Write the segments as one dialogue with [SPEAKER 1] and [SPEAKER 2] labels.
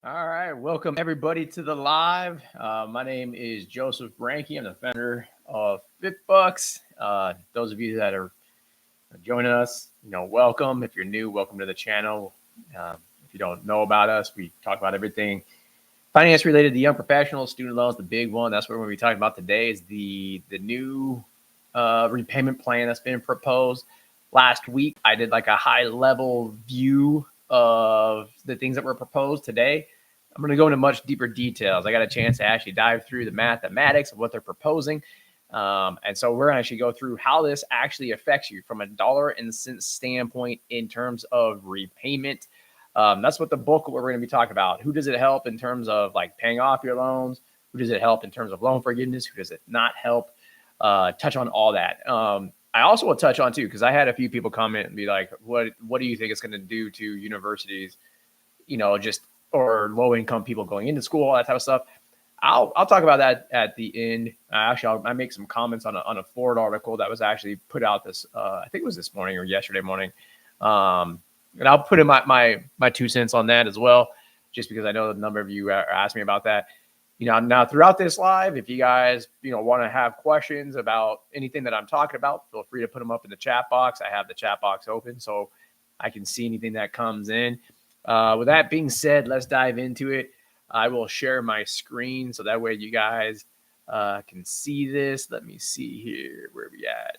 [SPEAKER 1] All right, welcome everybody to the live. My name is Joseph Branke. I'm the founder of FitBucks. Those of you that are joining us, welcome. If you're new, welcome to the channel. If you don't know about us, we talk about everything finance related to young professionals, student loans. The big one, that's what we're going to be talking about today, is the new repayment plan that's been proposed. Last week, I did like a high level view of the things that were proposed. Today, I'm going to go into much deeper details. I got a chance to actually dive through the mathematics of what they're proposing. And so we're going to actually go through how this actually affects you from a dollar and cents standpoint in terms of repayment. That's what the bulk of what we're going to be talking about. Who does it help in terms of like paying off your loans? Who does it help in terms of loan forgiveness? Who does it not help? Touch on all that. I also will touch on too, because I had a few people comment and be like, what do you think it's going to do to universities, just or low income people going into school, all that type of stuff. I'll talk about that at the end. I make some comments on a Ford article that was actually put out this, I think it was this morning or yesterday morning. And I'll put in my 2 cents on that as well, just because I know a number of you are asking me about that. Now throughout this live, if you guys, want to have questions about anything that I'm talking about, feel free to put them up in the chat box. I have the chat box open so I can see anything that comes in. With that being said, let's dive into it. I will share my screen so that way you guys can see this. Let me see here. Where are we at?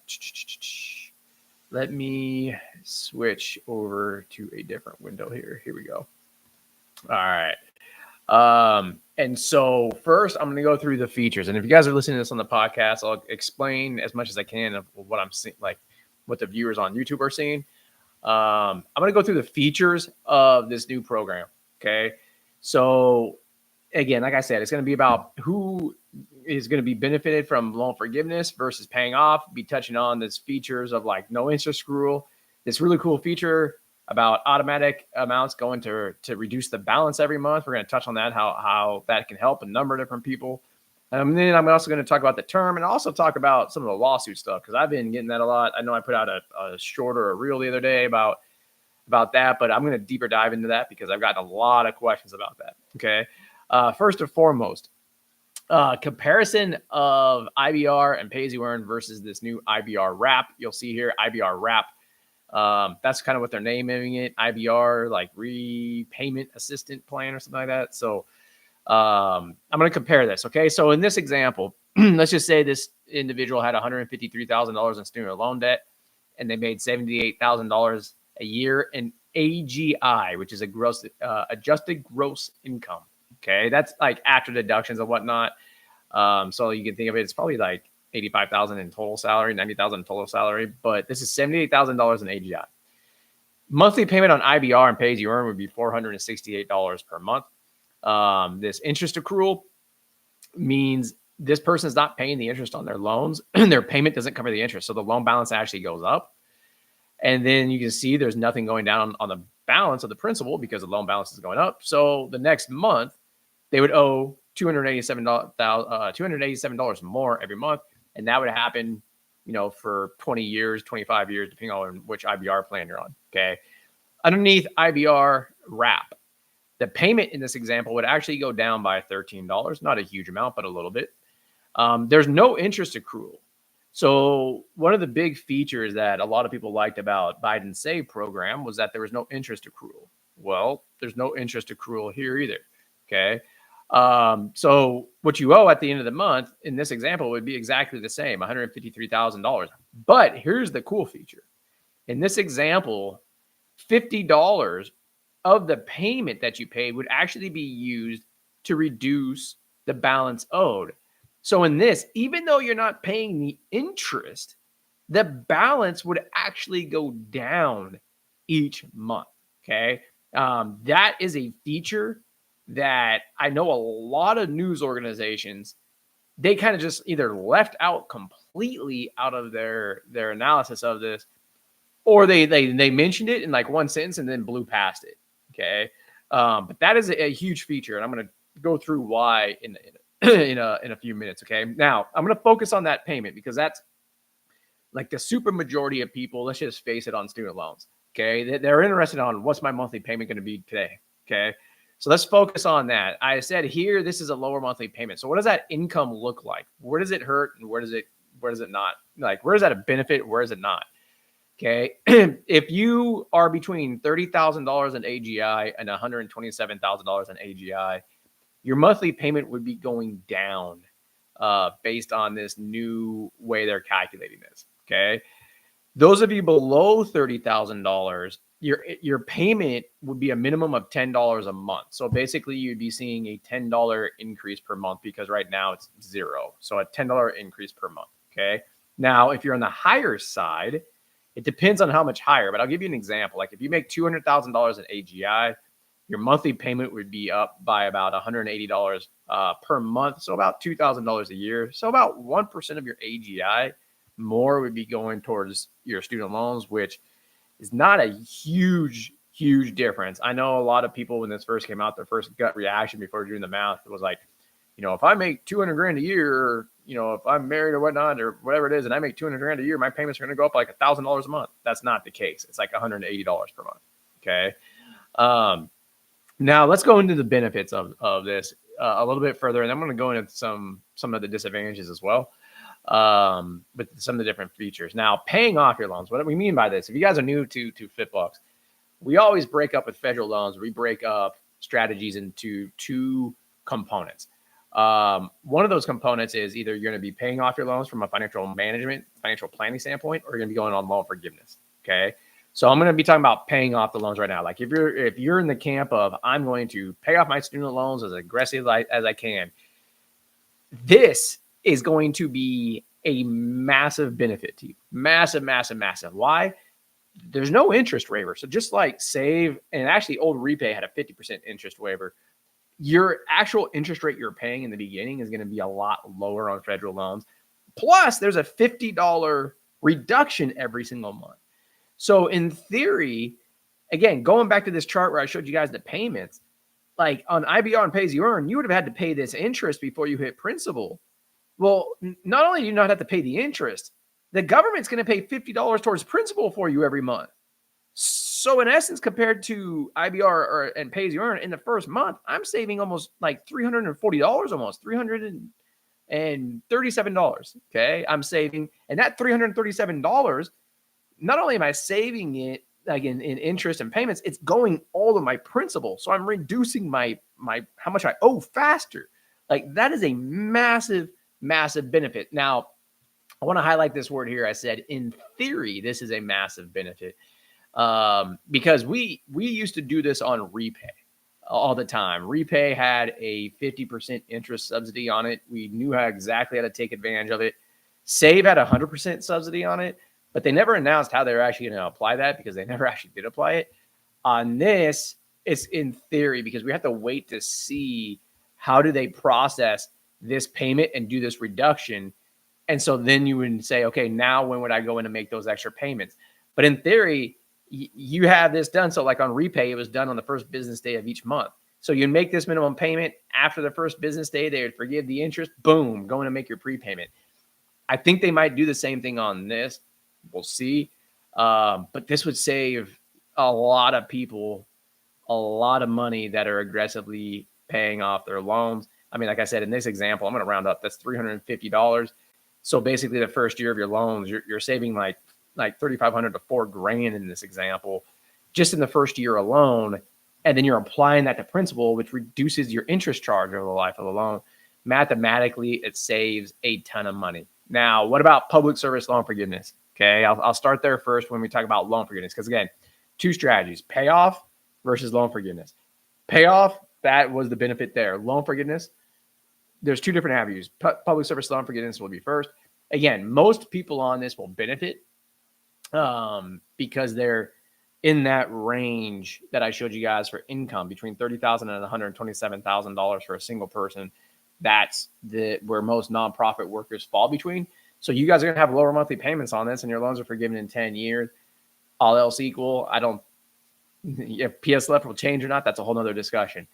[SPEAKER 1] Let me switch over to a different window here. Here we go. All right. And so first I'm going to go through the features. And if you guys are listening to this on the podcast, I'll explain as much as I can of what I'm seeing, like what the viewers on YouTube are seeing. I'm going to go through the features of this new program. Okay. So again, like I said, it's going to be about who is going to be benefited from loan forgiveness versus paying off. Be touching on this features of like no interest accrual, this really cool feature about automatic amounts going to reduce the balance every month. We're going to touch on that, how that can help a number of different people. And then I'm also going to talk about the term and also talk about some of the lawsuit stuff, because I've been getting that a lot. I know I put out a short or a reel the other day about that, but I'm going to deeper dive into that because I've gotten a lot of questions about that. Okay. First and foremost, comparison of IBR and pay as you earn versus this new IBR RAP. You'll see here IBR RAP. That's kind of what they're naming it, IBR, like repayment assistant plan or something like that. So I'm going to compare this. Okay. So in this example, let's just say this individual had $153,000 in student loan debt and they made $78,000 a year in AGI, which is a gross, adjusted gross income. Okay. That's like after deductions and whatnot. So you can think of it, it's probably like $85,000 in total salary, $90,000 in total salary, but this is $78,000 in AGI. Monthly payment on IBR and pay as you earn would be $468 per month. This interest accrual means this person is not paying the interest on their loans and their payment doesn't cover the interest. So the loan balance actually goes up. And then you can see there's nothing going down on the balance of the principal because the loan balance is going up. So the next month they would owe $287 more every month. And that would happen, for 20 years, 25 years, depending on which IBR plan you're on. Okay. Underneath IBR RAP, the payment in this example would actually go down by $13. Not a huge amount, but a little bit. There's no interest accrual. So one of the big features that a lot of people liked about Biden's SAVE program was that there was no interest accrual. Well, there's no interest accrual here either. Okay. So what you owe at the end of the month in this example would be exactly the same, $153,000. But here's the cool feature. In this example, $50 of the payment that you paid would actually be used to reduce the balance owed. So in this, even though you're not paying the interest, the balance would actually go down each month. Okay. That is a feature that I know a lot of news organizations, they kind of just either left out completely out of their analysis of this, or they mentioned it in like one sentence and then blew past it. Okay. But that is a huge feature. And I'm going to go through why in a few minutes. Okay. Now I'm going to focus on that payment because that's like the super majority of people, let's just face it, on student loans. Okay. They're interested on what's my monthly payment going to be today. Okay. So let's focus on that. I said here, this is a lower monthly payment. So what does that income look like? Where does it hurt and where does it not? Like, where is that a benefit? Where is it not? Okay. If you are between $30,000 in AGI and $127,000 in AGI, your monthly payment would be going down based on this new way they're calculating this. Okay. Those of you below $30,000, your payment would be a minimum of $10 a month. So basically, you'd be seeing a $10 increase per month because right now it's zero. So a $10 increase per month. Okay. Now, if you're on the higher side, it depends on how much higher, but I'll give you an example. Like if you make $200,000 in AGI, your monthly payment would be up by about $180 per month. So about $2,000 a year. So about 1% of your AGI more would be going towards your student loans, which is not a huge difference. I know a lot of people when this first came out, their first gut reaction before doing the math was like, if I make 200 grand a year, or, if I'm married or whatnot, or whatever it is, and I make 200 grand a year, my payments are going to go up like $1,000 a month. That's not the case. It's like $180 per month. Okay. Now let's go into the benefits of this a little bit further, and I'm going to go into some of the disadvantages as well. With some of the different features. Now, paying off your loans. What do we mean by this? If you guys are new to FitBucks, we always break up with federal loans. We break up strategies into two components. One of those components is either you're going to be paying off your loans from a financial planning standpoint, or you're going to be going on loan forgiveness. Okay. So I'm going to be talking about paying off the loans right now. Like if you're in the camp of I'm going to pay off my student loans as aggressively as I can, this is going to be a massive benefit to you. Massive. Why? There's no interest waiver. So just like Save and actually old Repay had a 50% interest waiver, your actual interest rate you're paying in the beginning is going to be a lot lower on federal loans. Plus, there's a $50 reduction every single month. So in theory, again, going back to this chart where I showed you guys the payments, like on IBR and Pay-As-You-Earn, you would have had to pay this interest before you hit principal. Well, not only do you not have to pay the interest, the government's going to pay $50 towards principal for you every month. So in essence, compared to IBR and Pay-As-You-Earn in the first month, I'm saving almost like $340, almost $337. Okay. I'm saving, and that $337, not only am I saving it like in interest and payments, it's going all of my principal. So I'm reducing my how much I owe faster. Like that is a massive benefit. Now, I want to highlight this word here. I said, in theory, this is a massive benefit because we used to do this on Repay all the time. Repay had a 50% interest subsidy on it. We knew exactly how to take advantage of it. Save had 100% subsidy on it, but they never announced how they were actually going to apply that because they never actually did apply it. On this, it's in theory because we have to wait to see how do they process this payment and do this reduction. And so then you would say, okay, now when would I go in and make those extra payments? But in theory, you have this done. So like on Repay, it was done on the first business day of each month. So you make this minimum payment after the first business day, they would forgive the interest, boom, going to make your prepayment. I think they might do the same thing on this. We'll see. But this would save a lot of people a lot of money that are aggressively paying off their loans. I mean, like I said, in this example, I'm going to round up. That's $350. So basically the first year of your loans, you're saving like $3,500 to $4,000 in this example, just in the first year alone. And then you're applying that to principal, which reduces your interest charge over the life of the loan. Mathematically, it saves a ton of money. Now, what about public service loan forgiveness? Okay, I'll start there first when we talk about loan forgiveness. Because again, two strategies, payoff versus loan forgiveness. Payoff, that was the benefit there. Loan forgiveness, there's two different avenues. Public service loan forgiveness will be first. Again, most people on this will benefit because they're in that range that I showed you guys for income between $30,000 and $127,000 for a single person. That's where most nonprofit workers fall between. So you guys are going to have lower monthly payments on this, and your loans are forgiven in 10 years. All else equal, if PSLF will change or not, that's a whole nother discussion.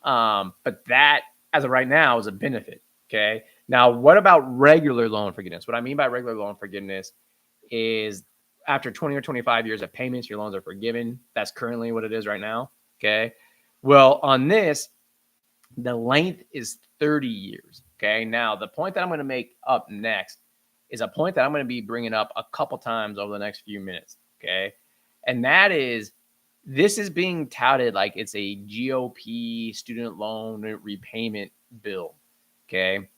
[SPEAKER 1] But that, as of right now, is a benefit. Okay. Now, what about regular loan forgiveness? What I mean by regular loan forgiveness is after 20 or 25 years of payments, your loans are forgiven. That's currently what it is right now. Okay. Well, on this, the length is 30 years. Okay. Now, the point that I'm going to make up next is a point that I'm going to be bringing up a couple times over the next few minutes. Okay. And that is, this is being touted like it's a GOP student loan repayment bill. Okay.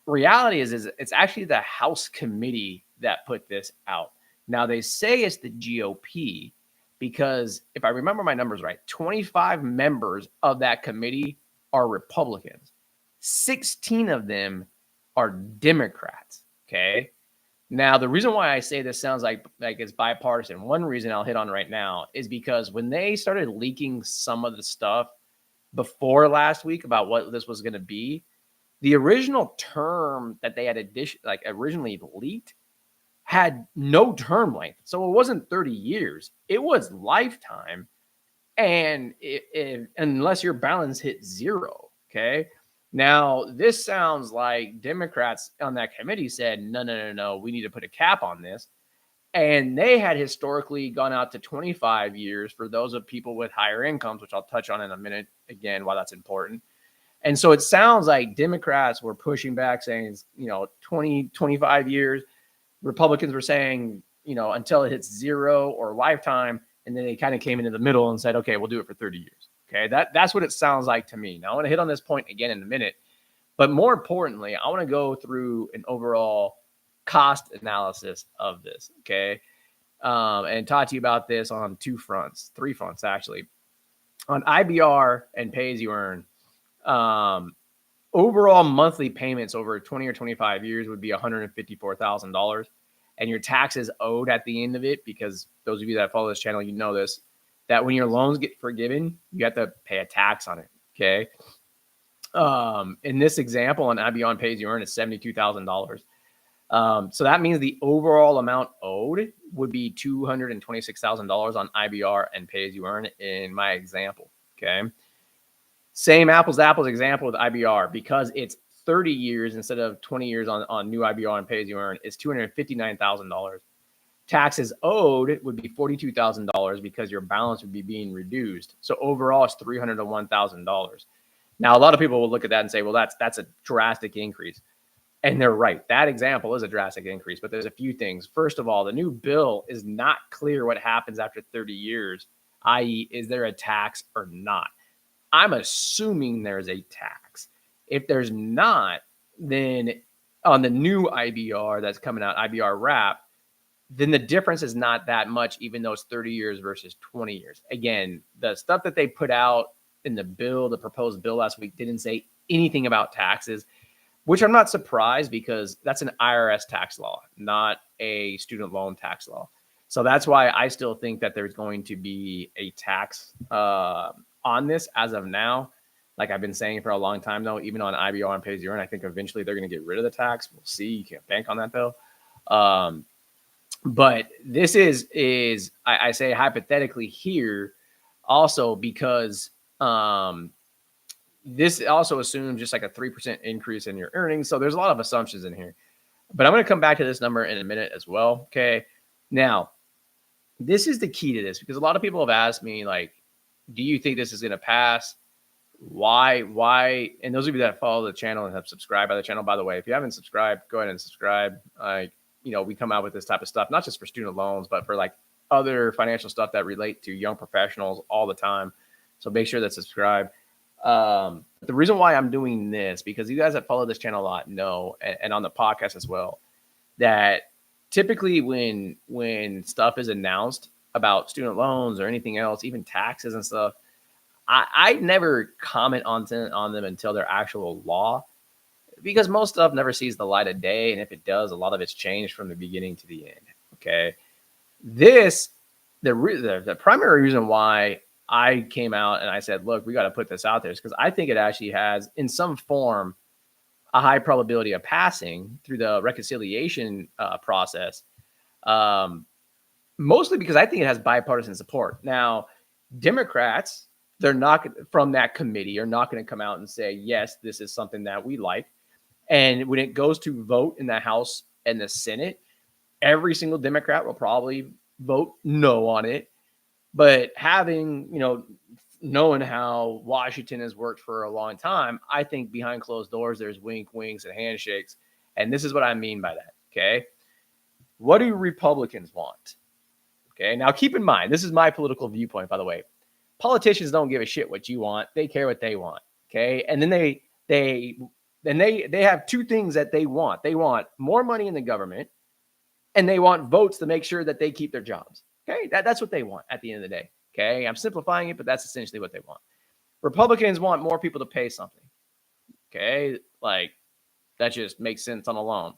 [SPEAKER 1] Reality is it's actually the House committee that put this out. Now, they say it's the GOP because if I remember my numbers right, 25 members of that committee are Republicans. 16 of them are Democrats. Okay. Now, the reason why I say this sounds like it's bipartisan, one reason I'll hit on right now is because when they started leaking some of the stuff before last week about what this was going to be, the original term that they had originally leaked had no term length. So it wasn't 30 years. It was lifetime. And unless your balance hit zero, okay? Now, this sounds like Democrats on that committee said, no, we need to put a cap on this. And they had historically gone out to 25 years for those of people with higher incomes, which I'll touch on in a minute again, why that's important. And so it sounds like Democrats were pushing back saying, 20, 25 years. Republicans were saying, until it hits zero or lifetime. And then they kind of came into the middle and said, okay, we'll do it for 30 years. Okay, that's what it sounds like to me. Now, I want to hit on this point again in a minute. But more importantly, I want to go through an overall cost analysis of this, okay? And talk to you about this on three fronts, actually. On IBR and pay-as-you-earn, overall monthly payments over 20 or 25 years would be $154,000. And your taxes owed at the end of it, because those of you that follow this channel, you know this, that when your loans get forgiven, you have to pay a tax on it, okay? In this example, on IBR and pay-as-you-earn, it's $72,000. So that means the overall amount owed would be $226,000 on IBR and pay-as-you-earn in my example, okay? Same apples to apples example with IBR, because it's 30 years instead of 20 years on new IBR and pay-as-you-earn, is $259,000. Taxes owed would be $42,000 because your balance would be being reduced. So overall, it's $301,000. Now, a lot of people will look at that and say, well, that's a drastic increase. And they're right. That example is a drastic increase, but there's a few things. First of all, the new bill is not clear what happens after 30 years, i.e., is there a tax or not? I'm assuming there's a tax. If there's not, then on the new IBR that's coming out, IBR RAP, then the difference is not that much, even though it's 30 years versus 20 years. Again, the stuff that they put out in the bill, the proposed bill last week, didn't say anything about taxes, which I'm not surprised because that's an IRS tax law, not a student loan tax law. So that's why I still think that there's going to be a tax on this as of now. Like I've been saying for a long time, though, even on IBR and pay-as-you-earn, I think eventually they're going to get rid of the tax. We'll see. You can't bank on that, though. But this is I say hypothetically here also because this also assumes just like a 3% increase in your earnings. So there's a lot of assumptions in here. But I'm going to come back to this number in a minute as well. Okay. Now, this is the key to this because a lot of people have asked me, like, do you think this is going to pass? Why? And those of you that follow the channel and have subscribed by the channel, by the way, if you haven't subscribed, go ahead and subscribe. We come out with this type of stuff, not just for student loans, but for like other financial stuff that relate to young professionals all the time. So make sure that subscribe. The reason why I'm doing this, because you guys that follow this channel a lot know, and on the podcast as well, that typically when stuff is announced about student loans or anything else, even taxes and stuff, I never comment on them until they're actual law, because most stuff never sees the light of day. And if it does, a lot of it's changed from the beginning to the end. Okay. The primary reason why I came out and I said, look, we got to put this out there is because I think it actually has in some form a high probability of passing through the reconciliation process. Mostly because I think it has bipartisan support. Now, Democrats, they're not from that committee are not going to come out and say, yes, this is something that we like. And when it goes to vote in the House and the Senate, every single Democrat will probably vote no on it. But having, knowing how Washington has worked for a long time, I think behind closed doors, there's wink, winks, and handshakes. And this is what I mean by that. Okay. What do Republicans want? Okay. Now, keep in mind, this is my political viewpoint, by the way. Politicians don't give a shit what you want. They care what they want. Okay. And then they have two things that they want. They want more money in the government, and they want votes to make sure that they keep their jobs. Okay. That's what they want at the end of the day. Okay. I'm simplifying it, but that's essentially what they want. Republicans want more people to pay something. Okay. Like, that just makes sense on a loan.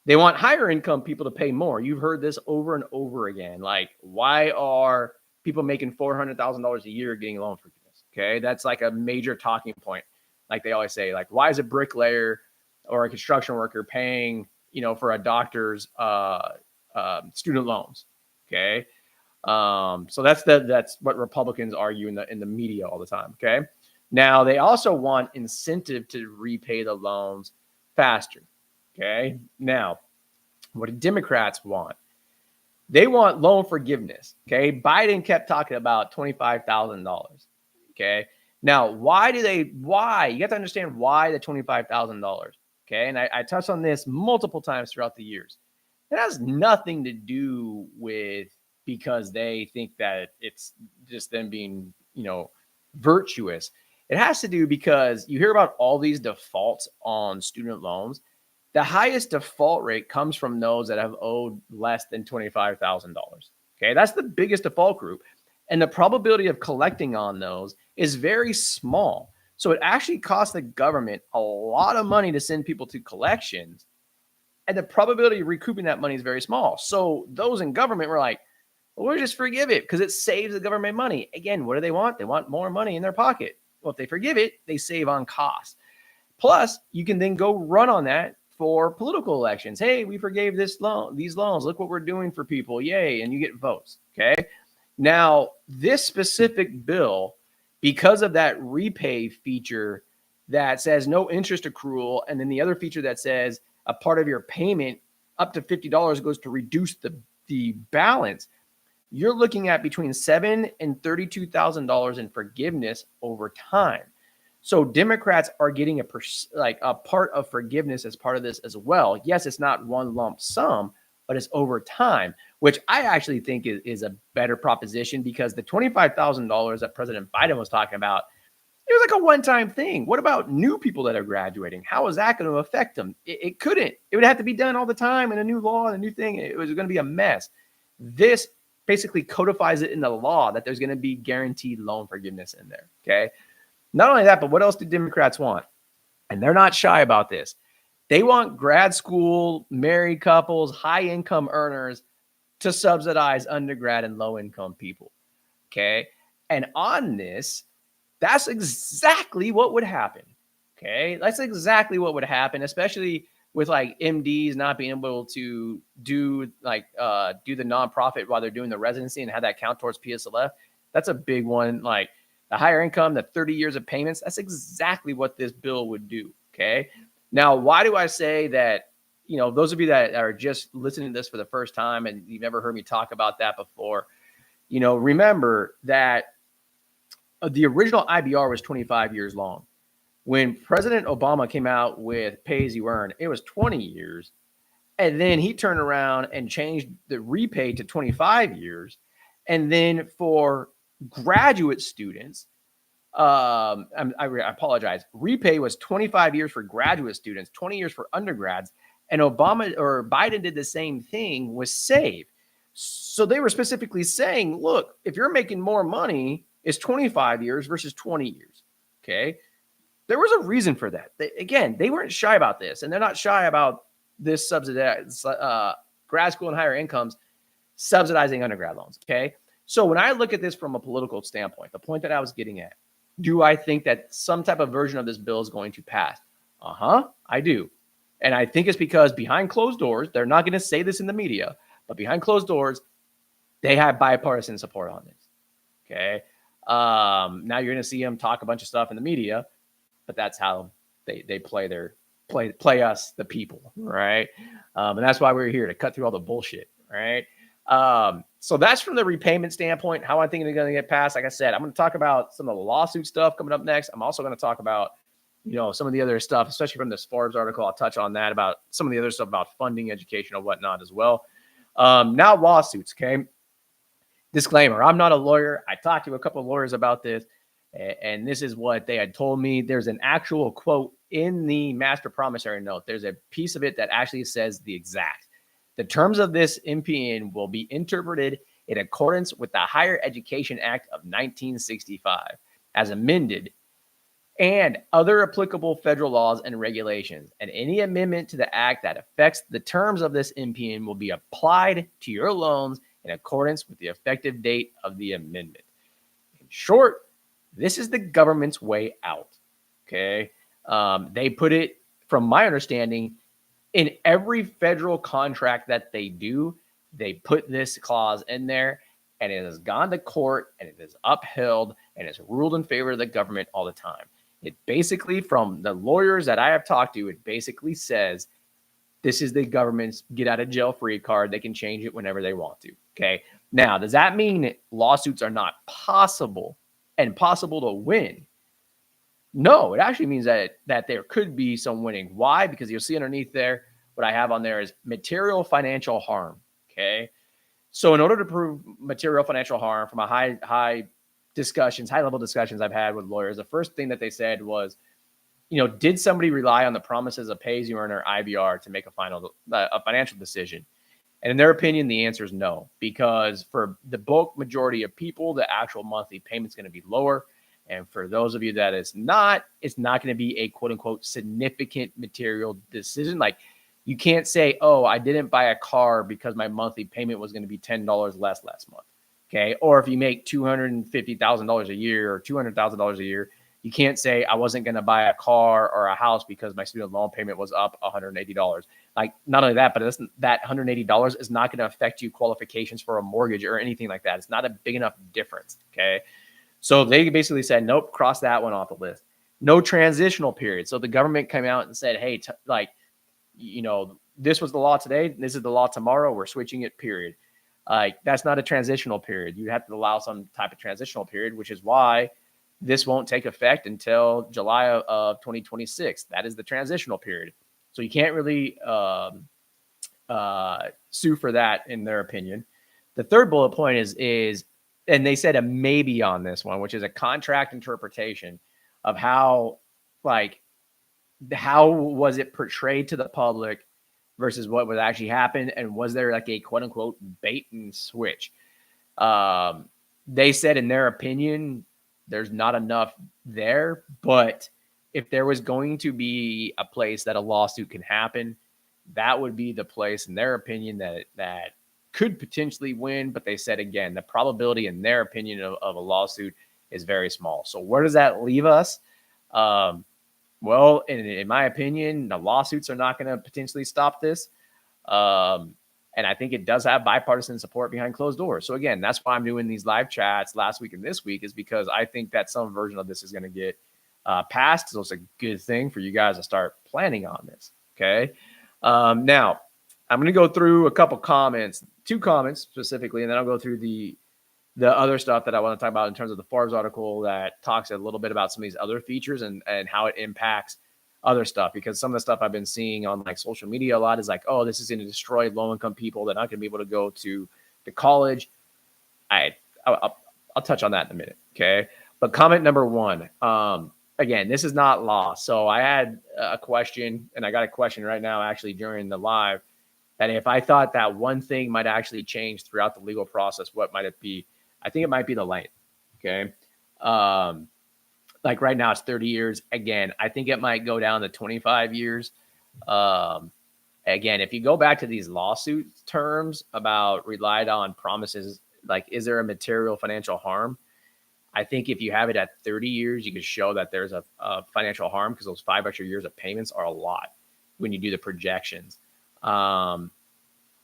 [SPEAKER 1] They want higher income people to pay more. You've heard this over and over again. Like, why are people making $400,000 a year getting loan forgiveness? Okay. That's like a major talking point. Like they always say, like, why is a bricklayer or a construction worker paying, for a doctor's student loans? Okay. So that's what Republicans argue in the media all the time. Okay. Now they also want incentive to repay the loans faster. Okay. Now, what do Democrats want? They want loan forgiveness. Okay. Biden kept talking about $25,000. Okay. Now, why? You have to understand why the $25,000. Okay. And I touched on this multiple times throughout the years. It has nothing to do with because they think that it's just them being, virtuous. It has to do because you hear about all these defaults on student loans. The highest default rate comes from those that have owed less than $25,000. Okay. That's the biggest default group. And the probability of collecting on those is very small. So it actually costs the government a lot of money to send people to collections. And the probability of recouping that money is very small. So those in government were like, well, we'll just forgive it because it saves the government money. Again, what do they want? They want more money in their pocket. Well, if they forgive it, they save on costs. Plus, you can then go run on that for political elections. Hey, we forgave these loans. Look what we're doing for people. Yay. And you get votes. Okay. Now, this specific bill, because of that repay feature that says no interest accrual, and then the other feature that says a part of your payment up to $50 goes to reduce the balance, you're looking at between $7,000 and $32,000 in forgiveness over time. So Democrats are getting a part of forgiveness as part of this as well. Yes, it's not one lump sum, but it's over time, which I actually think is a better proposition because the $25,000 that President Biden was talking about, it was like a one-time thing. What about new people that are graduating? How is that going to affect them? It couldn't. It would have to be done all the time in a new law and a new thing. It was going to be a mess. This basically codifies it in the law that there's going to be guaranteed loan forgiveness in there. Okay. Not only that, but what else do Democrats want? And they're not shy about this. They want grad school, married couples, high income earners to subsidize undergrad and low income people. Okay. And on this, that's exactly what would happen. Okay. That's exactly what would happen, especially with like MDs not being able to do the nonprofit while they're doing the residency and have that count towards PSLF. That's a big one. Like the higher income, the 30 years of payments, that's exactly what this bill would do. Okay. Now, why do I say that, those of you that are just listening to this for the first time and you've never heard me talk about that before, remember that the original IBR was 25 years long. When President Obama came out with Pay As You Earn, it was 20 years. And then he turned around and changed the repay to 25 years. And then for graduate students, I apologize. Repay was 25 years for graduate students, 20 years for undergrads. And Biden did the same thing with SAVE. So they were specifically saying, look, if you're making more money, it's 25 years versus 20 years. Okay. There was a reason for that. They weren't shy about this, and they're not shy about this subsidized grad school and higher incomes subsidizing undergrad loans. Okay. So when I look at this from a political standpoint, the point that I was getting at, do I think that some type of version of this bill is going to pass? I do. And I think it's because behind closed doors, they're not going to say this in the media, but behind closed doors, they have bipartisan support on this. Okay. Now you're going to see them talk a bunch of stuff in the media, but that's how they play us, the people. Right. And that's why we're here to cut through all the bullshit. Right. So that's from the repayment standpoint, how I think it's going to get passed. Like I said, I'm going to talk about some of the lawsuit stuff coming up next. I'm also going to talk about, some of the other stuff, especially from this Forbes article. I'll touch on that, about some of the other stuff about funding, education, and whatnot as well. Now lawsuits, okay? Disclaimer, I'm not a lawyer. I talked to a couple of lawyers about this, and this is what they had told me. There's an actual quote in the Master Promissory Note. There's a piece of it that actually says the exact. The terms of this MPN will be interpreted in accordance with the Higher Education Act of 1965, as amended, and other applicable federal laws and regulations. And any amendment to the act that affects the terms of this MPN will be applied to your loans in accordance with the effective date of the amendment. In short, this is the government's way out. Okay. They put it, from my understanding, in every federal contract that they do, they put this clause in there, and it has gone to court, and it is upheld, and it's ruled in favor of the government all the time. It basically, from the lawyers that I have talked to, it basically says this is the government's get out of jail free card. They can change it whenever they want to. Okay. Now, does that mean lawsuits are not possible and possible to win? No, it actually means that there could be some winning. Why? Because you'll see underneath there, what I have on there is material financial harm. Okay. So in order to prove material financial harm, from a high level discussions I've had with lawyers, the first thing that they said was, did somebody rely on the promises of pay-as-you-earn or IBR to make a financial decision? And in their opinion, the answer is no, because for the bulk majority of people, the actual monthly payment is going to be lower. And for those of you that it's not going to be a quote unquote significant material decision. Like, you can't say, oh, I didn't buy a car because my monthly payment was going to be $10 less last month. Okay. Or if you make $250,000 a year or $200,000 a year, you can't say I wasn't going to buy a car or a house because my student loan payment was up $180. Like, not only that, but that $180 is not going to affect you qualifications for a mortgage or anything like that. It's not a big enough difference. Okay. So they basically said, nope, cross that one off the list. No transitional period. So the government came out and said, hey, this was the law today. This is the law tomorrow. We're switching it, period. That's not a transitional period. You have to allow some type of transitional period, which is why this won't take effect until July of 2026. That is the transitional period. So you can't really sue for that, in their opinion. The third bullet point is, and they said a maybe on this one, which is a contract interpretation of how was it portrayed to the public versus what would actually happen, and was there like a quote unquote bait and switch? They said, in their opinion, there's not enough there, but if there was going to be a place that a lawsuit can happen, that would be the place, in their opinion, that could potentially win. But they said, again, the probability, in their opinion, of a lawsuit is very small. So where does that leave us? Well, in my opinion, the lawsuits are not going to potentially stop this. And I think it does have bipartisan support behind closed doors. So again, that's why I'm doing these live chats last week and this week, is because I think that some version of this is going to get passed. So it's a good thing for you guys to start planning on this. Okay. Now I'm going to go through a couple comments, 2 comments specifically, and then I'll go through the other stuff that I want to talk about in terms of the Forbes article that talks a little bit about some of these other features and how it impacts other stuff. Because some of the stuff I've been seeing on like social media a lot is like, oh, this is going to destroy low-income people. They're not going to be able to go to college. I'll touch on that in a minute. Okay. But comment number 1, again, this is not law. So I had a question, and I got a question right now, actually, during the live, that if I thought that one thing might actually change throughout the legal process, what might it be? I think it might be the length. Okay. Like right now it's 30 years. Again, I think it might go down to 25 years. Again, if you go back to these lawsuit terms about relied on promises, like, is there a material financial harm? I think if you have it at 30 years, you can show that there's a financial harm, because those 5 extra years of payments are a lot when you do the projections.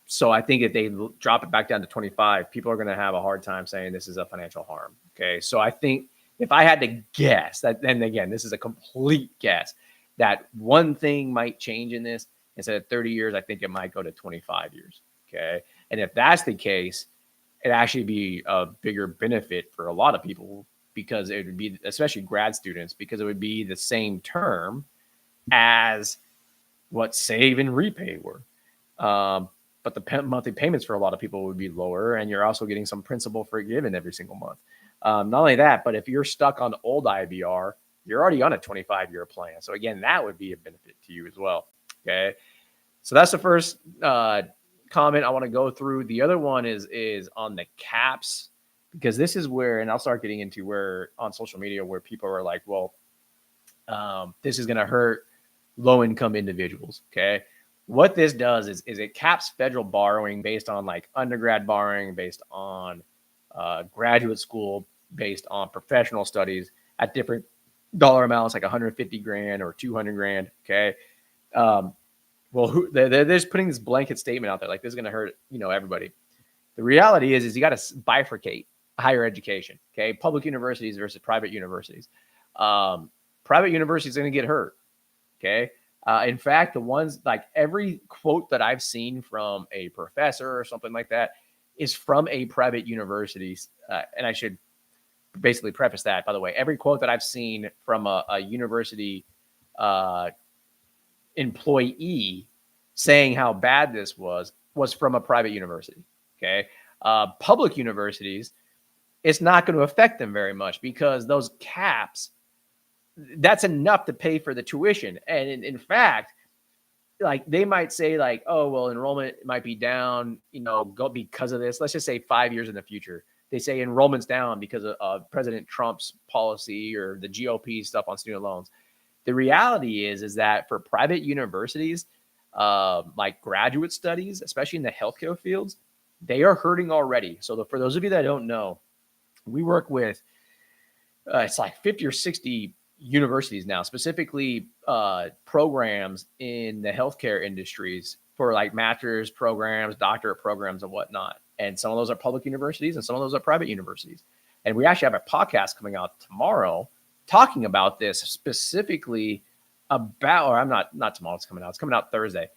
[SPEAKER 1] So I think if they drop it back down to 25, people are going to have a hard time saying this is a financial harm. Okay. So I think if I had to guess that, then again, this is a complete guess, that one thing might change in this. Instead of 30 years, I think it might go to 25 years. Okay. And if that's the case, it'd actually be a bigger benefit for a lot of people, because it would be, especially grad students, because it would be the same term as what save and repay were. But the monthly payments for a lot of people would be lower, and you're also getting some principal forgiven every single month. Not only that, but if you're stuck on old IBR, you're already on a 25-year plan. So again, that would be a benefit to you as well. Okay. So that's the first comment I want to go through. The other one is on the caps, because this is where, and I'll start getting into where on social media where people are like, well, this is going to hurt low income individuals. Okay. What this does is it caps federal borrowing based on like undergrad borrowing, based on graduate school, based on professional studies at different dollar amounts, like 150 grand or 200 grand. Okay. Well, they're just putting this blanket statement out there, like this is going to hurt, everybody. The reality is you got to bifurcate higher education. Okay. Public universities versus private universities. Private universities are going to get hurt. Okay. In fact, the ones, like every quote that I've seen from a professor or something like that is from a private university. And I should basically preface that, by the way, every quote that I've seen from a university employee saying how bad this was from a private university. Okay. Public universities, it's not going to affect them very much, because those caps, that's enough to pay for the tuition. And in fact, like they might say like, oh, well, enrollment might be down, go because of this. Let's just say 5 years in the future, they say enrollment's down because of President Trump's policy or the GOP stuff on student loans. The reality is that for private universities, like graduate studies, especially in the healthcare fields, they are hurting already. So for those of you that don't know, we work with, it's like 50 or 60 universities now, specifically programs in the healthcare industries for like master's programs, doctorate programs, and whatnot. And some of those are public universities and some of those are private universities. And we actually have a podcast coming out tomorrow talking about this specifically about, or I'm not tomorrow, it's coming out Thursday,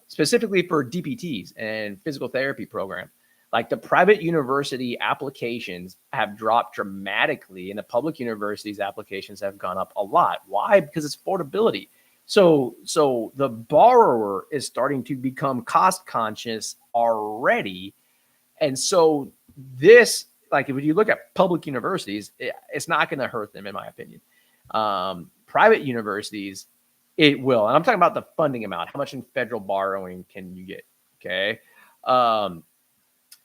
[SPEAKER 1] specifically for DPTs and physical therapy program. Like the private university applications have dropped dramatically, and the public universities applications have gone up a lot. Why? Because it's affordability. So the borrower is starting to become cost conscious already. And so this, like if you look at public universities, it's not going to hurt them, in my opinion. Private universities, it will. And I'm talking about the funding amount. How much in federal borrowing can you get? Okay.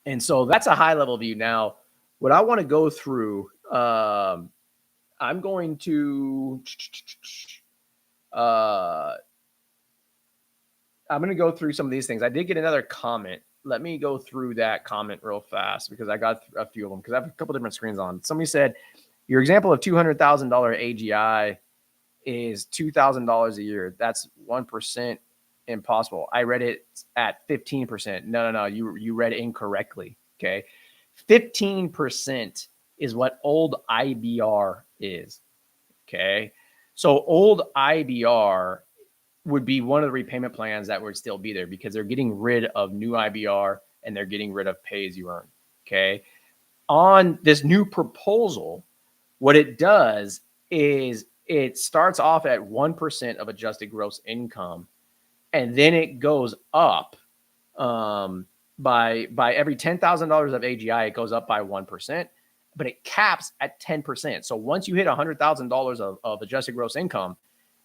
[SPEAKER 1] And so that's a high level view. Now, what I want to go through, I'm going to go through some of these things. I did get another comment. Let me go through that comment real fast, because I got a few of them, because I have a couple different screens on. Somebody said, your example of $200,000 AGI is $2,000 a year. That's 1%. Impossible. I read it at 15%. No. You read it incorrectly. Okay. 15% is what old IBR is. Okay. So old IBR would be one of the repayment plans that would still be there, because they're getting rid of new IBR and they're getting rid of pay as you earn. Okay. On this new proposal, what it does is it starts off at 1% of adjusted gross income. And then it goes up by every $10,000 of AGI, it goes up by 1%, but it caps at 10%. So once you hit $100,000 of adjusted gross income,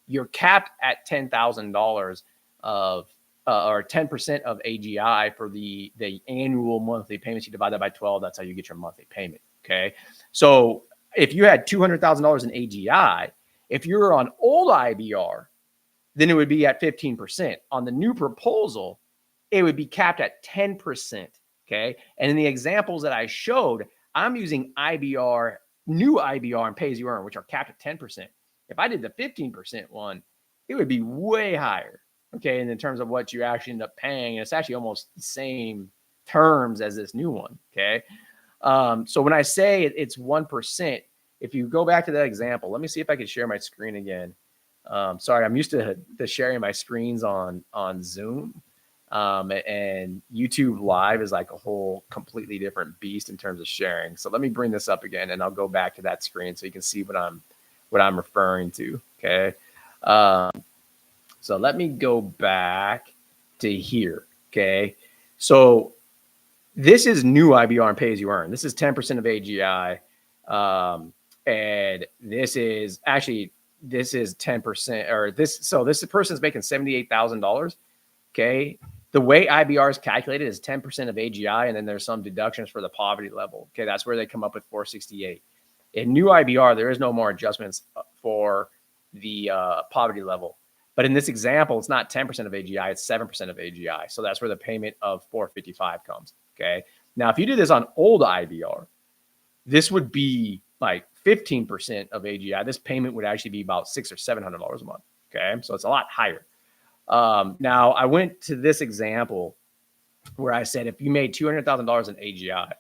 [SPEAKER 1] you're capped at $10,000 of or 10% of AGI for the annual monthly payments. You divide that by 12. That's how you get your monthly payment. Okay. So if you had $200,000 in AGI, if you're on old IBR, then it would be at 15%. On the new proposal, it would be capped at 10%. Okay. And in the examples that I showed, I'm using IBR, new IBR and pay as you earn, which are capped at 10%. If I did the 15% one, it would be way higher. Okay. And in terms of what you actually end up paying, it's actually almost the same terms as this new one. Okay. So when I say it's 1%, if you go back to that example, let me see if I can share my screen again. Sorry, I'm used to sharing my screens on Zoom. And YouTube Live is like a whole completely different beast in terms of sharing. So let me bring this up again, and I'll go back to that screen so you can see what I'm referring to. Okay. So let me go back to here. Okay. So this is new IBR and pay as you earn. This is 10% of AGI. And this is 10% or this. So this person's making $78,000. Okay. The way IBR is calculated is 10% of AGI, and then there's some deductions for the poverty level. Okay. That's where they come up with 468. In new IBR, there is no more adjustments for the poverty level. But in this example, it's not 10% of AGI, it's 7% of AGI. So that's where the payment of 455 comes. Okay. Now, if you did this on old IBR, this would be like 15% of AGI. This payment would actually be about $600 or $700 a month. Okay. So it's a lot higher. Now, I went to this example where I said if you made $200,000 in AGI,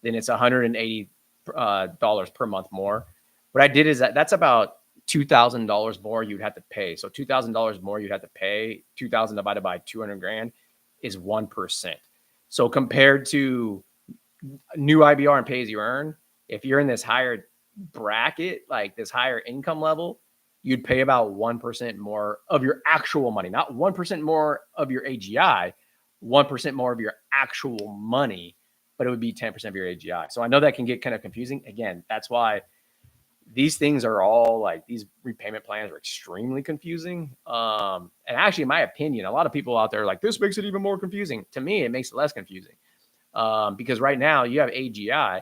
[SPEAKER 1] then it's $180 per month more. What I did is that's about $2,000 more you'd have to pay. So $2,000 more you'd have to pay. 2,000 divided by 200 grand is 1%. So compared to new IBR and pay as you earn, if you're in this higher bracket, like this higher income level, you'd pay about 1% more of your actual money, not 1% more of your AGI, 1% more of your actual money, but it would be 10% of your AGI. So I know that can get kind of confusing. Again, that's why these things are all like, these repayment plans are extremely confusing. And actually, in my opinion, a lot of people out there are like, this makes it even more confusing. To me, it makes it less confusing. Because right now you have AGI,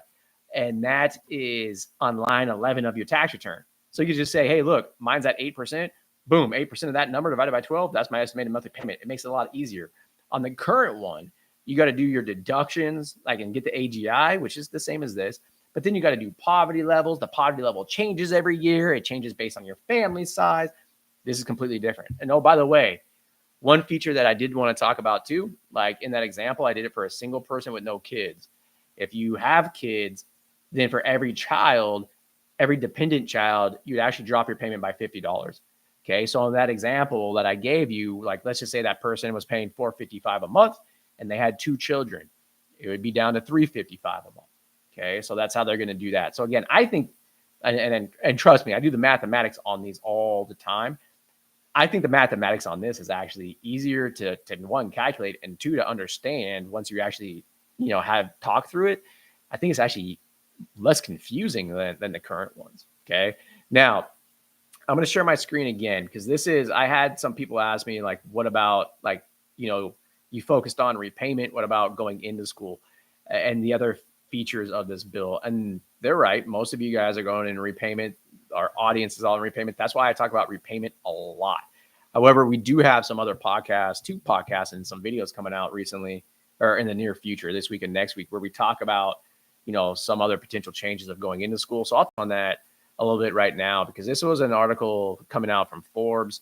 [SPEAKER 1] and that is on line 11 of your tax return. So you just say, hey, look, mine's at 8%. Boom, 8% of that number divided by 12. That's my estimated monthly payment. It makes it a lot easier. On the current one, you got to do your deductions, like, and get the AGI, which is the same as this. But then you got to do poverty levels. The poverty level changes every year. It changes based on your family size. This is completely different. And oh, by the way, one feature that I did want to talk about too, like in that example, I did it for a single person with no kids. If you have kids, then for every child, every dependent child, you'd actually drop your payment by $50. Okay. So in that example that I gave you, like, let's just say that person was paying $455 a month and they had 2 children. It would be down to $355 a month. Okay. So that's how they're going to do that. So again, I think, and trust me, I do the mathematics on these all the time. I think the mathematics on this is actually easier to one, calculate, and 2, to understand once you actually, have talked through it. I think it's actually less confusing than the current ones. Okay. Now I'm going to share my screen again, because I had some people ask me, like, what about, like, you focused on repayment. What about going into school and the other features of this bill? And they're right. Most of you guys are going in repayment. Our audience is all in repayment. That's why I talk about repayment a lot. However, we do have some other podcasts, 2 podcasts and some videos coming out recently, or in the near future, this week and next week, where we talk about, some other potential changes of going into school. So I'll talk on that a little bit right now, because this was an article coming out from Forbes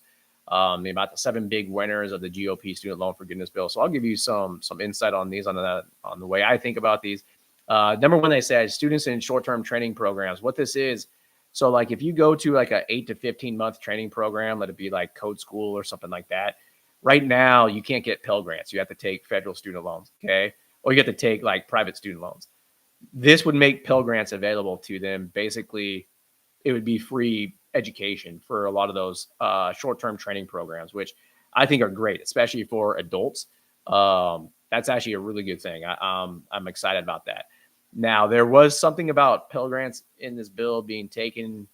[SPEAKER 1] about the 7 big winners of the GOP student loan forgiveness bill. So I'll give you some insight on these, on the way I think about these. Number one, they said students in short-term training programs. What this is, so like if you go to like a 8 to 15 month training program, let it be like code school or something like that. Right now, you can't get Pell Grants. You have to take federal student loans, okay? Or you have to take like private student loans. This would make Pell Grants available to them. Basically, it would be free education for a lot of those short-term training programs, which I think are great, especially for adults. That's actually a really good thing. I'm excited about that. Now, there was something about Pell Grants in this bill being taken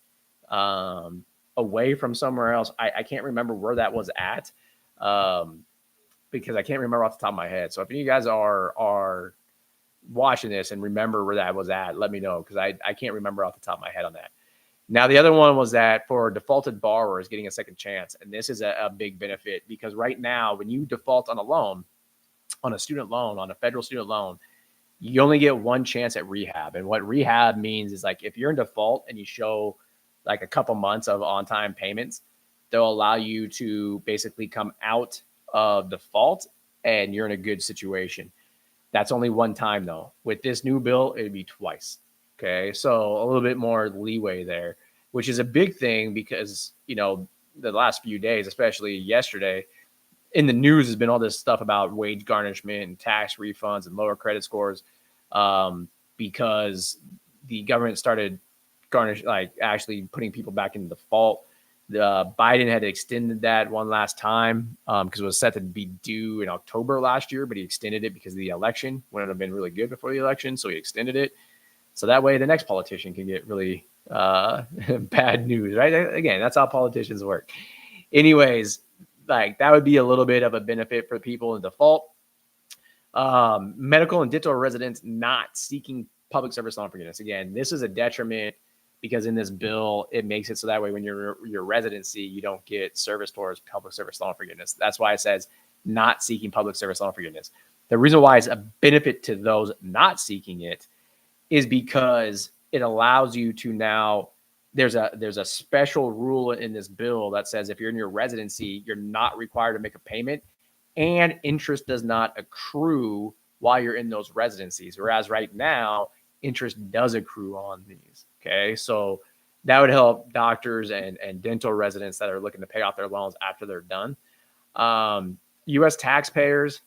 [SPEAKER 1] away from somewhere else. I can't remember where that was at, because I can't remember off the top of my head. So if you guys are watching this and remember where that was at, let me know, because I can't remember off the top of my head on that. Now, the other one was that for defaulted borrowers getting a second chance. And this is a big benefit, because right now, when you default on a loan, on a student loan, on a federal student loan, you only get one chance at rehab. And what rehab means is, like, if you're in default and you show like a couple months of on-time payments, they'll allow you to basically come out of default and you're in a good situation. That's only one time though. With this new bill, it'd be twice. Okay. So a little bit more leeway there, which is a big thing, because, the last few days, especially yesterday, in the news has been all this stuff about wage garnishment and tax refunds and lower credit scores, because the government started actually putting people back in default. Biden had extended that one last time because it was set to be due in October last year, but he extended it because of the election. Wouldn't have been really good before the election, so he extended it. So that way the next politician can get really bad news, right? Again, that's how politicians work. Anyways, like that would be a little bit of a benefit for people in default. Medical and dental residents not seeking public service loan forgiveness. Again, this is a detriment because in this bill, it makes it so that way when you're your residency, you don't get service towards public service loan forgiveness. That's why it says not seeking public service loan forgiveness. The reason why it's a benefit to those not seeking it is because it allows you to now, there's a special rule in this bill that says if you're in your residency, you're not required to make a payment and interest does not accrue while you're in those residencies. Whereas right now, interest does accrue on these. Okay. So that would help doctors and dental residents that are looking to pay off their loans after they're done. U.S. taxpayers,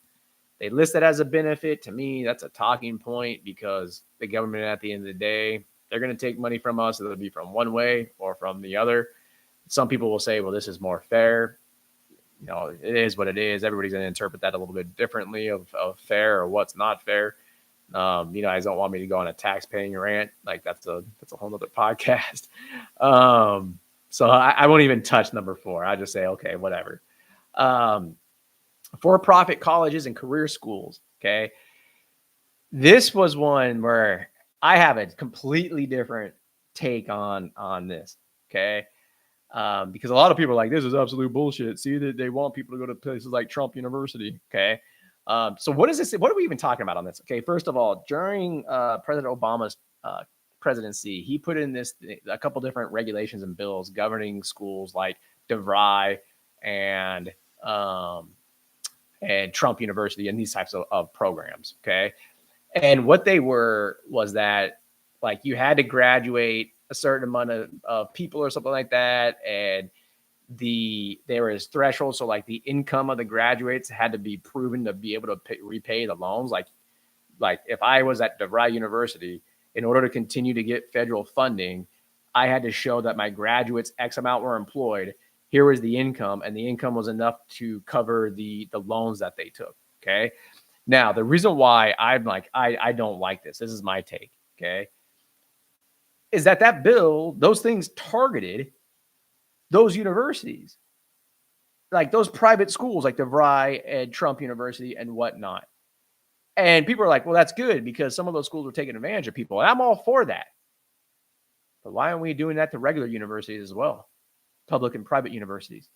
[SPEAKER 1] they list it as a benefit. To me, that's a talking point because the government at the end of the day, they're going to take money from us. It'll be from one way or from the other. Some people will say, well, this is more fair. You know, it is what it is. Everybody's going to interpret that a little bit differently of fair or what's not fair. You know, I don't want me to go on a tax paying rant. Like that's a whole nother podcast. So I won't even touch number 4. I just say, okay, whatever. For-profit colleges and career schools. Okay. This was one where I have a completely different take on this. Okay. Because a lot of people are like, this is absolute bullshit. See that they want people to go to places like Trump University. Okay. So what is this? What are we even talking about on this? Okay. First of all, during President Obama's presidency, he put in a couple different regulations and bills governing schools like DeVry and Trump University and these types of programs. Okay. And what they were was that like you had to graduate a certain amount of people or something like that. And there was thresholds. So like the income of the graduates had to be proven to be able to repay the loans. Like if I was at DeVry University, in order to continue to get federal funding, I had to show that my graduates X amount were employed. Here was the income, and the income was enough to cover the loans that they took. Okay. Now, the reason why I'm like, I don't like this is my take. Okay. Is that bill, those things targeted those universities, like those private schools like DeVry and Trump University and whatnot. And people are like, well, that's good because some of those schools were taking advantage of people. And I'm all for that. But why aren't we doing that to regular universities as well? Public and private universities,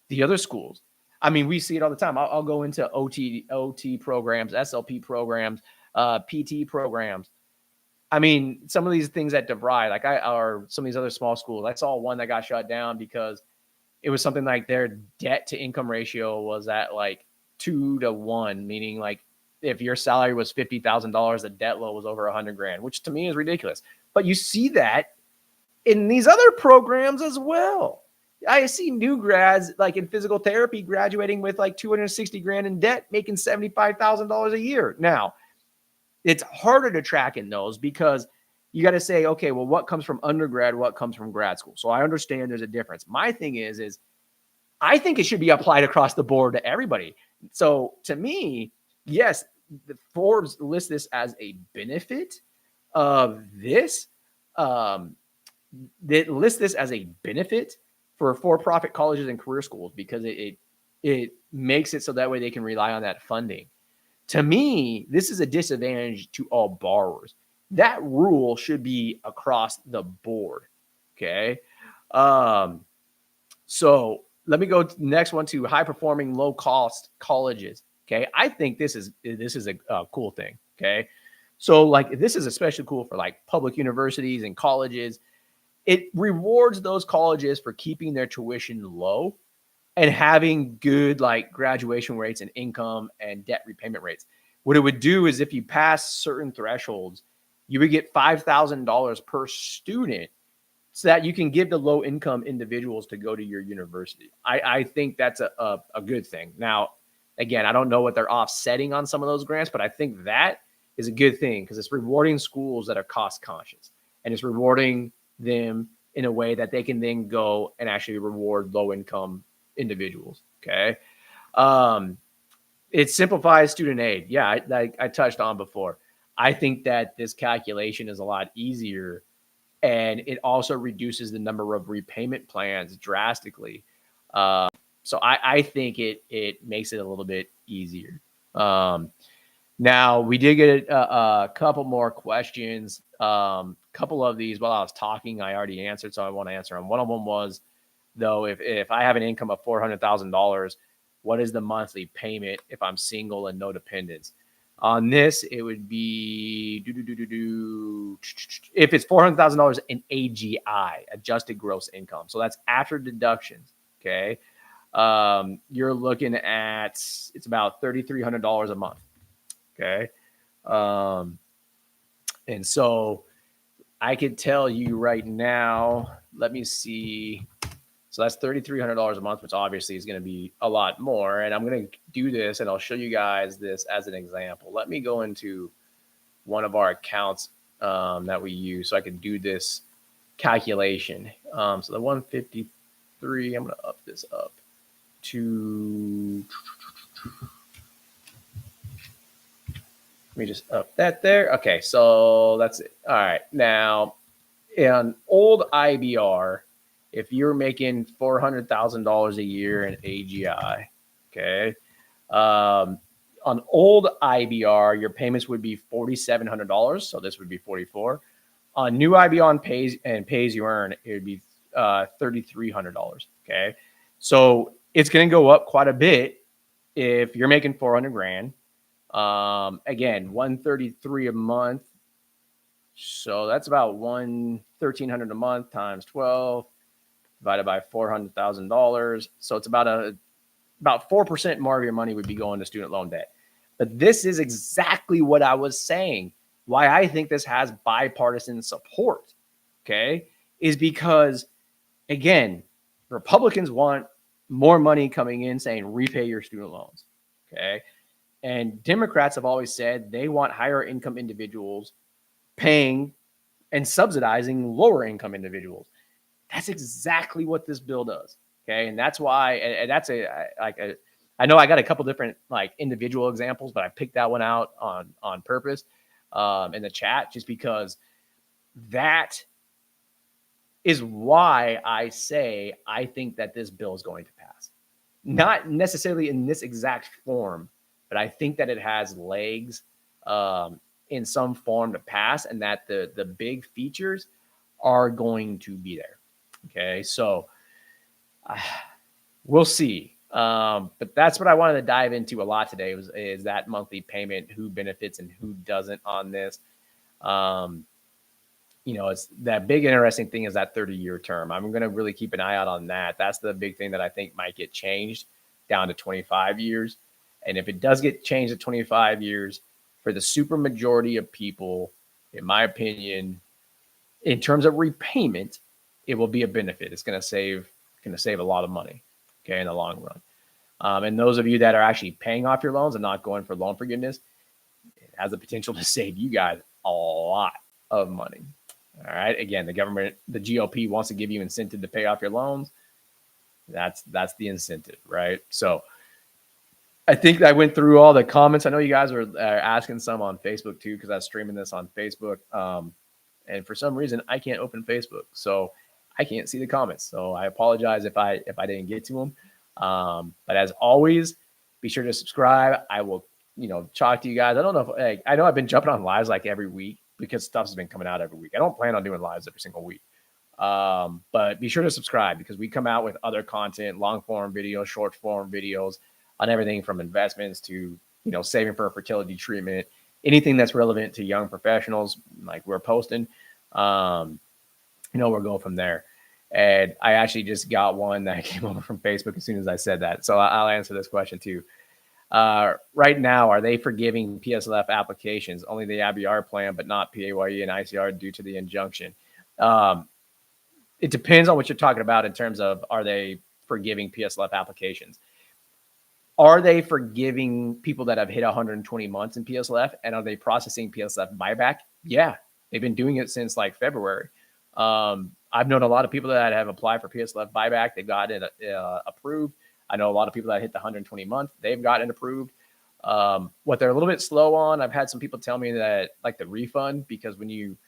[SPEAKER 1] the other schools. I mean, we see it all the time. I'll go into OT programs, SLP programs, PT programs. I mean, some of these things at DeVry, or some of these other small schools, I saw one that got shut down because it was something like their debt to income ratio was at like 2 to 1, meaning like if your salary was $50,000, the debt load was over $100,000, which to me is ridiculous. But you see that in these other programs as well. I see new grads like in physical therapy graduating with like $260,000 in debt, making $75,000 a year. Now, it's harder to track in those because you got to say, okay, well, what comes from undergrad, what comes from grad school? So I understand there's a difference. My thing is I think it should be applied across the board to everybody. So to me, yes, the Forbes lists this as a benefit of this. They list this as a benefit for-profit colleges and career schools because it makes it so that way they can rely on that funding. To me, this is a disadvantage to all borrowers. That rule should be across the board. Okay. So let me go next one to high performing, low cost colleges. Okay. I think this is a cool thing. Okay. So like, this is especially cool for like public universities and colleges. It rewards those colleges for keeping their tuition low and having good like graduation rates and income and debt repayment rates. What it would do is if you pass certain thresholds, you would get $5,000 per student so that you can give the low income individuals to go to your university. I think that's a good thing. Now, again, I don't know what they're offsetting on some of those grants, but I think that is a good thing because it's rewarding schools that are cost conscious, and it's rewarding them in a way that they can then go and actually reward low income individuals. Okay. It simplifies student aid. Yeah, like I touched on before. I think that this calculation is a lot easier, and it also reduces the number of repayment plans drastically. So I think it makes it a little bit easier. Now we did get a couple more questions. Couple of these while I was talking, I already answered, so I want to answer them. One of them was, though, if I have an income of $400,000, what is the monthly payment if I'm single and no dependents? On this, it would be if it's $400,000 in AGI, adjusted gross income. So that's after deductions. Okay. You're looking at, it's about $3,300 a month. Okay. And so I could tell you right now, let me see. So that's $3,300 a month, which obviously is going to be a lot more. And I'm going to do this, and I'll show you guys this as an example. Let me go into one of our accounts that we use so I can do this calculation. So the 153, I'm going to up this up to, let me just up that there. Okay, so that's it. All right. Now, in old IBR, if you're making $400,000 a year in AGI, okay, on old IBR, your payments would be $4,700. So this would be 44. On new IBR and pay as you earn, it would be $3,300. Okay, so it's going to go up quite a bit if you're making 400 grand. Again, 133 a month. So that's about $1,300 a month times 12 divided by $400,000. So it's about 4% more of your money would be going to student loan debt. But this is exactly what I was saying. Why I think this has bipartisan support, okay, is because, again, Republicans want more money coming in saying repay your student loans, okay? And Democrats have always said they want higher income individuals paying and subsidizing lower income individuals. That's exactly what this bill does. Okay. And that's why, and that's I know I got a couple different like individual examples, but I picked that one out on purpose in the chat, just because that is why I say I think that this bill is going to pass. Not necessarily in this exact form, but I think that it has legs in some form to pass, and that the big features are going to be there. Okay, so we'll see. But that's what I wanted to dive into a lot today is that monthly payment, who benefits and who doesn't on this. It's that big interesting thing is that 30-year term. I'm going to really keep an eye out on that. That's the big thing that I think might get changed down to 25 years. And if it does get changed to 25 years, for the super majority of people, in my opinion, in terms of repayment, it will be a benefit. It's going to save a lot of money, okay, in the long run. And those of you that are actually paying off your loans and not going for loan forgiveness, it has the potential to save you guys a lot of money. All right. Again, the government, the GOP wants to give you incentive to pay off your loans. That's the incentive, right? So I think I went through all the comments. I know you guys are asking some on Facebook too, because I was streaming this on Facebook. And for some reason, I can't open Facebook, so I can't see the comments. So I apologize if I didn't get to them. But as always, be sure to subscribe. I will, talk to you guys. I don't know if I know I've been jumping on lives like every week because stuff has been coming out every week. I don't plan on doing lives every single week. But be sure to subscribe because we come out with other content, long form videos, short form videos on everything from investments to, saving for a fertility treatment, anything that's relevant to young professionals, like we're posting, we'll go from there. And I actually just got one that came over from Facebook as soon as I said that. So I'll answer this question too. Right now, are they forgiving PSLF applications, only the IBR plan, but not PAYE and ICR due to the injunction? it depends on what you're talking about in terms of, are they forgiving PSLF applications? Are they forgiving people that have hit 120 months in PSLF, and are they processing PSLF buyback? Yeah, they've been doing it since like February. I've known a lot of people that have applied for PSLF buyback. They've gotten it approved. I know a lot of people that hit the 120 month. They've gotten approved. What they're a little bit slow on, I've had some people tell me that, like, the refund, because when you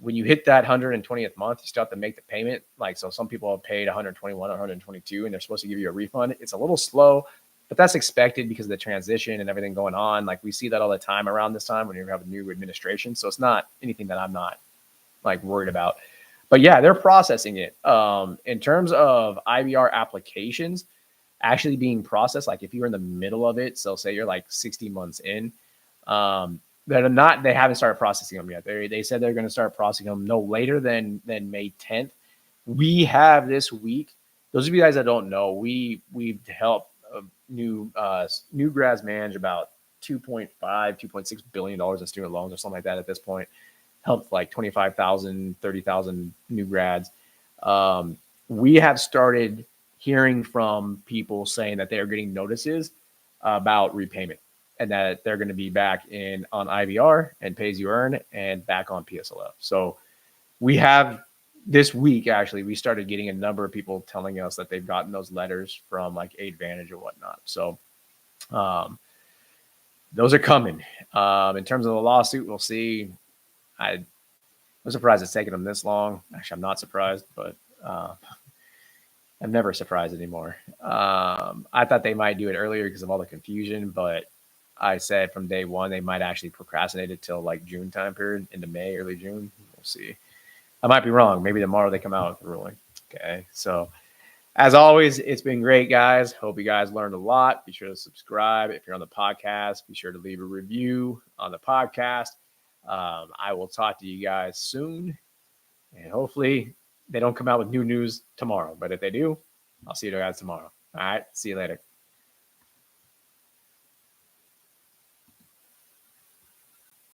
[SPEAKER 1] hit that 120th month, you still have to make the payment. Like, so some people have paid 121 or 122, and they're supposed to give you a refund. It's a little slow, but that's expected because of the transition and everything going on. Like, we see that all the time around this time when you have a new administration. So it's not anything that I'm not like worried about. But yeah, they're processing it. In terms of IBR applications actually being processed, like if you're in the middle of it, so say you're like 60 months in, they haven't started processing them yet. They said they're going to start processing them no later than May 10th. We have this week. Those of you guys that don't know, we've helped new grads manage about $2.6 billion in student loans or something like that at this point. Helped like 25,000, 30,000 new grads. We have started hearing from people saying that they are getting notices about repayment, and that they're going to be back on IBR and pay as you earn and back on PSLF. So we have this week, actually, we started getting a number of people telling us that they've gotten those letters from like Advantage or whatnot. So those are coming. In terms of the lawsuit, we'll see. I'm surprised it's taken them this long. Actually, I'm not surprised, but I'm never surprised anymore. I thought they might do it earlier because of all the confusion, but I said from day one they might actually procrastinate it till like June time period, into May, early June. We'll see. I might be wrong. Maybe tomorrow they come out with the ruling. Okay. So as always, it's been great, guys. Hope you guys learned a lot. Be sure to subscribe. If you're on the podcast, be sure to leave a review on the podcast. I will talk to you guys soon, and hopefully they don't come out with new news tomorrow. But if they do, I'll see you guys tomorrow. All right. See you later.